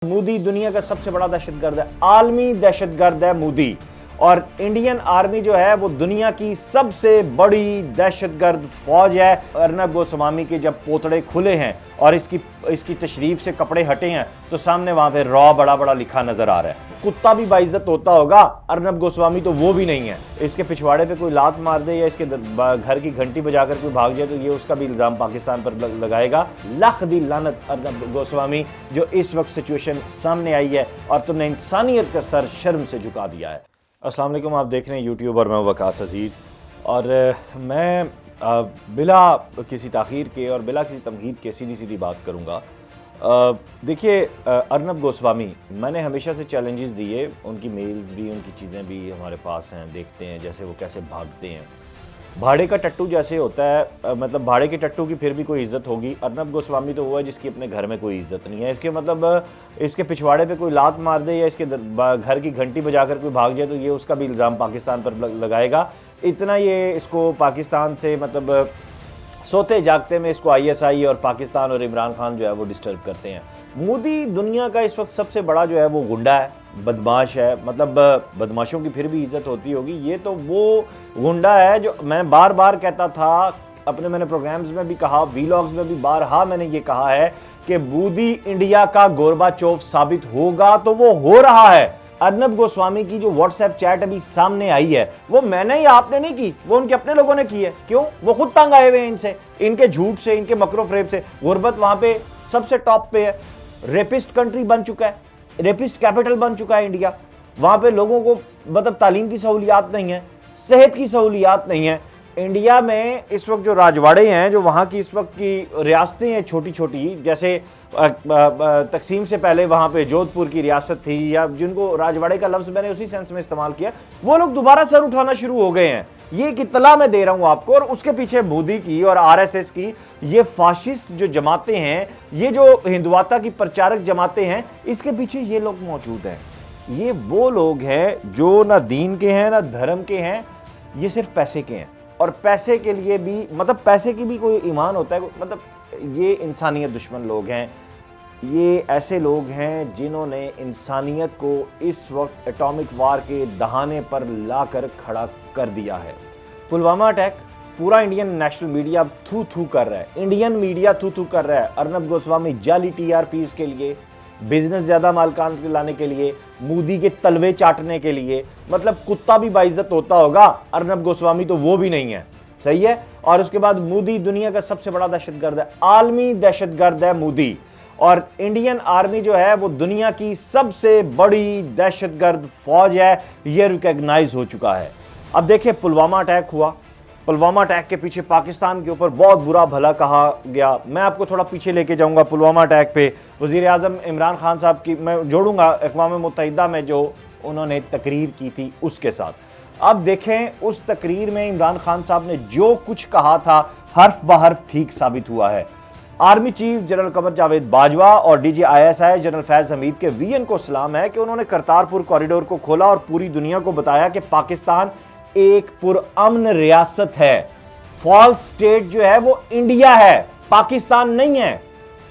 मोदी दुनिया का सबसे बड़ा दहशतगर्द है, आलमी दहशतगर्द है मोदी। और इंडियन आर्मी जो है वो दुनिया की सबसे बड़ी दहशतगर्द फौज है। अर्नब गोस्वामी के जब पोतड़े खुले हैं और इसकी तशरीफ से कपड़े हटे हैं तो सामने वहां पे रॉ बड़ा बड़ा लिखा नजर आ रहा है। कुत्ता भी बाइज्जत होता होगा, अर्नब गोस्वामी तो वो भी नहीं है। इसके पिछवाड़े पे कोई लात मार दे या इसके घर की घंटी बजाकर कोई भाग जाए तो ये उसका भी इल्जाम पाकिस्तान पर लगाएगा। लख दी लानत अर्नब गोस्वामी, जो इस वक्त सिचुएशन सामने आई है और तुमने इंसानियत का सर शर्म से झुका दिया है। अस्सलाम वालेकुम, आप देख रहे हैं यूट्यूब और मैं वकास अजीज़। और मैं बिला किसी ताख़ीर के और बिला किसी तमहीद के सीधी सीधी बात करूँगा। देखिए, अर्नब गोस्वामी, मैंने हमेशा से चैलेंजेस दिए, उनकी मेल्स भी, उनकी चीज़ें भी हमारे पास हैं, देखते हैं जैसे वो कैसे भागते हैं। भाड़े का टट्टू जैसे होता है, मतलब भाड़े के टट्टू की फिर भी कोई इज़्ज़त होगी। अर्नब गोस्वामी तो वो है जिसकी अपने घर में कोई इज़्ज़त नहीं है। इसके मतलब इसके पिछवाड़े पे कोई लात मार दे या इसके घर की घंटी बजाकर कोई भाग जाए तो ये उसका भी इल्ज़ाम पाकिस्तान पर लगाएगा। इतना ये इसको पाकिस्तान से मतलब सोते जागते में इसको ISI और पाकिस्तान और इमरान खान जो है वो डिस्टर्ब करते हैं। मोदी दुनिया का इस वक्त सबसे बड़ा जो है वो गुंडा है, बदमाश है। मतलब बदमाशों की फिर भी इज्जत होती होगी, ये तो वो गुंडा है जो मैं बार बार कहता था, मैंने प्रोग्राम्स में भी कहा, वीलॉग्स में भी बारहा मैंने ये कहा है कि मोदी इंडिया का गोरबाचोव साबित होगा, तो वो हो रहा है। अर्नब गोस्वामी की जो व्हाट्सएप चैट अभी सामने आई है वो मैंने या आपने नहीं की, वो उनके अपने लोगों ने की है। क्यों? वो खुद तंग आए हुए हैं इनसे, इनके झूठ से, इनके मकरो फरेब से। गुर्बत वहां पे सबसे टॉप पे है, रेपिस्ट कंट्री बन चुका है, रेपिस्ट कैपिटल बन चुका है इंडिया। वहां पे लोगों को मतलब तालीम की सहूलियात नहीं है, सेहत की सहूलियात नहीं है। इंडिया में इस वक्त जो राजवाड़े हैं, जो वहाँ की इस वक्त की रियासतें हैं छोटी छोटी, जैसे तकसीम से पहले वहाँ पे जोधपुर की रियासत थी, या जिनको राजवाड़े का लफ्ज़ मैंने उसी सेंस में इस्तेमाल किया, वो लोग दोबारा सर उठाना शुरू हो गए हैं। ये एक इत्तला मैं दे रहा हूँ आपको। और उसके पीछे मोदी की और RSS की ये फाशिस्ट जो जमातें हैं, ये जो हिंदुआता की प्रचारक जमातें हैं, इसके पीछे ये लोग मौजूद हैं। ये वो लोग हैं जो ना दीन के हैं ना धर्म के हैं, ये सिर्फ पैसे के हैं। और पैसे के लिए भी, मतलब पैसे की भी कोई ईमान होता है, मतलब ये इंसानियत दुश्मन लोग हैं। ये ऐसे लोग हैं जिन्होंने इंसानियत को इस वक्त एटॉमिक वार के दहाने पर लाकर खड़ा कर दिया है। पुलवामा अटैक, पूरा इंडियन नेशनल मीडिया थू थू कर रहा है, इंडियन मीडिया थू थू कर रहा है अर्नब गोस्वामी जाली TRPs के लिए, बिजनेस ज़्यादा मालकान लाने के लिए, मोदी के तलवे चाटने के लिए। मतलब कुत्ता भी बाइज्जत होता होगा, अर्नब गोस्वामी तो वो भी नहीं है। सही है। और उसके बाद मोदी दुनिया का सबसे बड़ा दहशतगर्द है, आलमी दहशतगर्द है मोदी। और इंडियन आर्मी जो है वो दुनिया की सबसे बड़ी दहशतगर्द फौज है, ये रिकॉग्नाइज हो चुका है। अब देखिए, पुलवामा अटैक हुआ, पुलवामा अटैक के पीछे पाकिस्तान के ऊपर बहुत बुरा भला कहा गया। मैं आपको थोड़ा पीछे लेके जाऊंगा पुलवामा अटैक पे। वज़ीर आज़म इमरान खान साहब की मैं जोड़ूंगा अक़वाम मुत्तहिदा में जो उन्होंने तकरीर की थी उसके साथ। अब देखें, उस तकरीर में इमरान खान साहब ने जो कुछ कहा था हर्फ बहर्फ ठीक साबित हुआ है। Army chief general Qamar Javed Bajwa और DG ISI जनरल फैज़ हमीद के VN को सलाम है कि उन्होंने करतारपुर कॉरिडोर को खोला और पूरी दुनिया को बताया कि पाकिस्तान एक पुरअमन रियासत है। फॉल्स स्टेट जो है वो इंडिया है, पाकिस्तान नहीं है।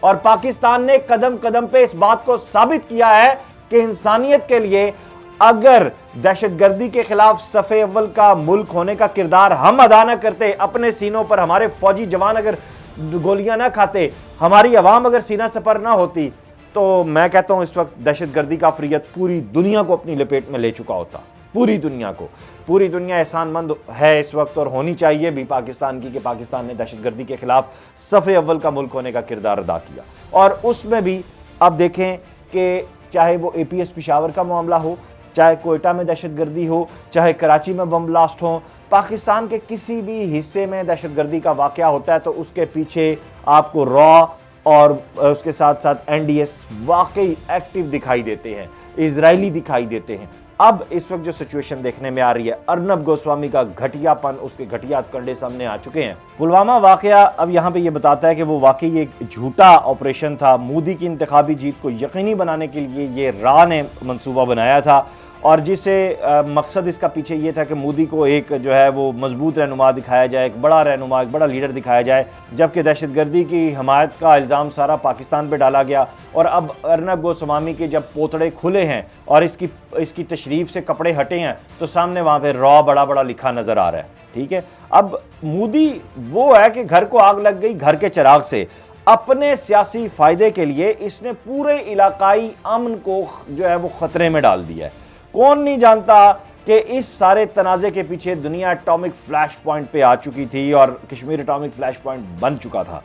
और पाकिस्तान ने कदम कदम पे इस बात को साबित किया है कि इंसानियत के लिए अगर दहशतगर्दी के खिलाफ सफ़े अव्वल का मुल्क होने का किरदार हम अदा न करते, अपने सीनों पर हमारे फौजी जवान अगर गोलियां ना खाते, हमारी अवाम अगर सीना सपर ना होती, तो मैं कहता हूं इस वक्त दहशतगर्दी का अफरियत पूरी दुनिया को अपनी लपेट में ले चुका होता। पूरी दुनिया को, पूरी दुनिया एहसानमंद है इस वक्त और होनी चाहिए भी पाकिस्तान की कि पाकिस्तान ने दहशतगर्दी के खिलाफ सफ़े अव्वल का मुल्क होने का किरदार अदा किया। और उसमें भी अब देखें कि चाहे वो APS पिशावर का मामला हो, चाहे कोयटा में दहशतगर्दी हो, चाहे कराची में बम ब्लास्ट हो, पाकिस्तान के किसी भी हिस्से में दहशतगर्दी का वाक़या होता है तो उसके पीछे आपको रॉ और उसके साथ साथ NDS वाकई एक्टिव दिखाई देते हैं, इजरायली दिखाई देते हैं। अब इस वक्त जो सिचुएशन देखने में आ रही है, अर्नब गोस्वामी का घटियापन, उसके घटिया कंडे सामने आ चुके हैं। पुलवामा वाकया अब यहाँ पे ये बताता है कि वो वाकई एक झूठा ऑपरेशन था। मोदी की इंतखाबी जीत को यकीनी बनाने के लिए ये रा ने मंसूबा बनाया था اور جسے مقصد اس کا پیچھے یہ تھا کہ مودی کو ایک جو ہے وہ مضبوط رہنما دکھایا جائے، ایک بڑا رہنما، ایک بڑا لیڈر دکھایا جائے، جبکہ دہشت گردی کی حمایت کا الزام سارا پاکستان پہ ڈالا گیا۔ اور اب ارنب گوسوامی کے جب پوتڑے کھلے ہیں اور اس کی تشریف سے کپڑے ہٹے ہیں تو سامنے وہاں پہ را بڑا بڑا لکھا نظر آ رہا ہے، ٹھیک ہے۔ اب مودی وہ ہے کہ گھر کو آگ لگ گئی گھر کے چراغ سے، اپنے سیاسی فائدے کے لیے اس نے پورے علاقائی امن کو جو ہے وہ خطرے میں ڈال دیا ہے۔ کون نہیں جانتا کہ اس سارے تنازع کے پیچھے دنیا اٹامک فلیش پوائنٹ پہ آ چکی تھی اور کشمیر اٹامک فلیش پوائنٹ بن چکا تھا۔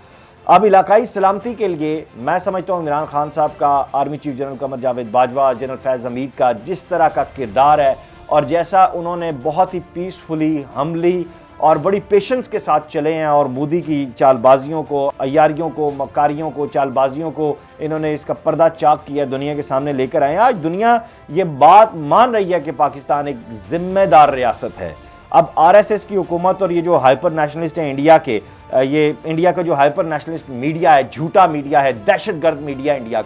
اب علاقائی سلامتی کے لیے میں سمجھتا ہوں عمران خان صاحب کا، army chief general Qamar Javed Bajwa, general Faiz Hameed کا جس طرح کا کردار ہے اور جیسا انہوں نے بہت ہی پیسفلی، ہمبلی اور بڑی پیشنس کے ساتھ چلے ہیں، اور مودی کی چال بازیوں کو، عیاریوں کو، مکاریوں کو، چال بازیوں کو انہوں نے اس کا پردہ چاک کیا، دنیا کے سامنے لے کر آئے ہیں۔ آج دنیا یہ بات مان رہی ہے کہ پاکستان ایک ذمہ دار ریاست ہے۔ اب آر ایس ایس کی حکومت اور یہ جو ہائپر نیشنلسٹ ہیں انڈیا کے، یہ انڈیا کا جو ہائپر نیشنلسٹ میڈیا ہے، جھوٹا میڈیا ہے، دہشت گرد میڈیا انڈیا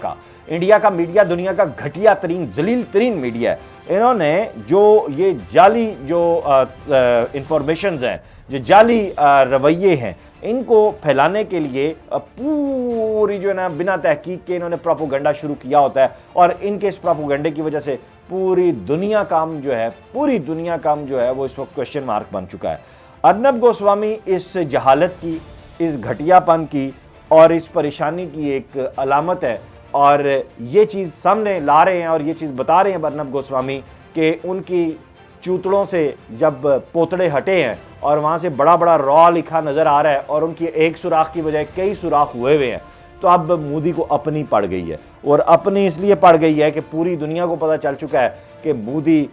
کا میڈیا دنیا کا گھٹیا ترین، ذلیل ترین میڈیا ہے۔ انہوں نے جو یہ جعلی جو انفارمیشنز ہیں، جو جعلی رویے ہیں، ان کو پھیلانے کے لیے پوری جو ہے نا بنا تحقیق کے انہوں نے پروپوگنڈا شروع کیا ہوتا ہے، اور ان کے اس پروپوگنڈے کی وجہ سے پوری دنیا کام جو ہے وہ اس وقت کوسچن مارک بن چکا ہے۔ ارنب گوسوامی اس جہالت کی، اس گھٹیا پن کی اور اس پریشانی کی ایک علامت ہے، اور یہ چیز سامنے لا رہے ہیں اور یہ چیز بتا رہے ہیں ارنب گوسوامی کہ ان کی چوتڑوں سے جب پوتڑے ہٹے ہیں اور وہاں سے بڑا بڑا را لکھا نظر آ رہا ہے اور ان کی ایک سوراخ کی بجائے کئی سوراخ ہوئے ہیں، تو اب مودی کو اپنی پڑ گئی ہے، اور اپنی اس لیے پڑ گئی ہے کہ پوری دنیا کو پتہ چل چکا ہے کہ مودی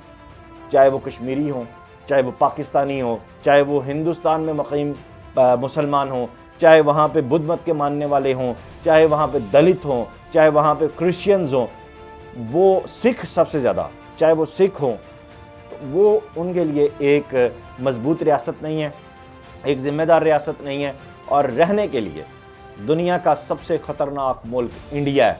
چاہے وہ کشمیری ہوں، چاہے وہ پاکستانی ہوں، چاہے وہ ہندوستان میں مقیم مسلمان ہوں، چاہے وہاں پہ بدھ مت کے ماننے والے ہوں، چاہے وہاں پہ دلت ہوں، چاہے وہاں پہ کرسچنز ہوں، وہ سکھ سب سے زیادہ، چاہے وہ سکھ ہوں، وہ ان کے لیے ایک مضبوط ریاست نہیں ہے، ایک ذمہ دار ریاست نہیں ہے، اور رہنے کے لیے دنیا کا سب سے خطرناک ملک انڈیا ہے،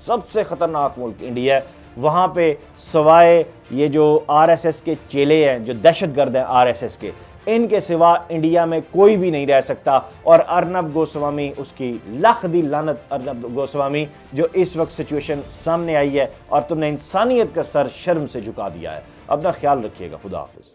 سب سے خطرناک ملک انڈیا ہے۔ وہاں پہ سوائے یہ جو آر ایس ایس کے چیلے ہیں، جو دہشت گرد ہیں آر ایس ایس کے، ان کے سوا انڈیا میں کوئی بھی نہیں رہ سکتا، اور ارنب گوسوامی اس کی لاکھ دی لعنت، ارنب گوسوامی جو اس وقت سچویشن سامنے آئی ہے اور تم نے انسانیت کا سر شرم سے جھکا دیا ہے۔ اپنا خیال رکھیے گا، خدا حافظ۔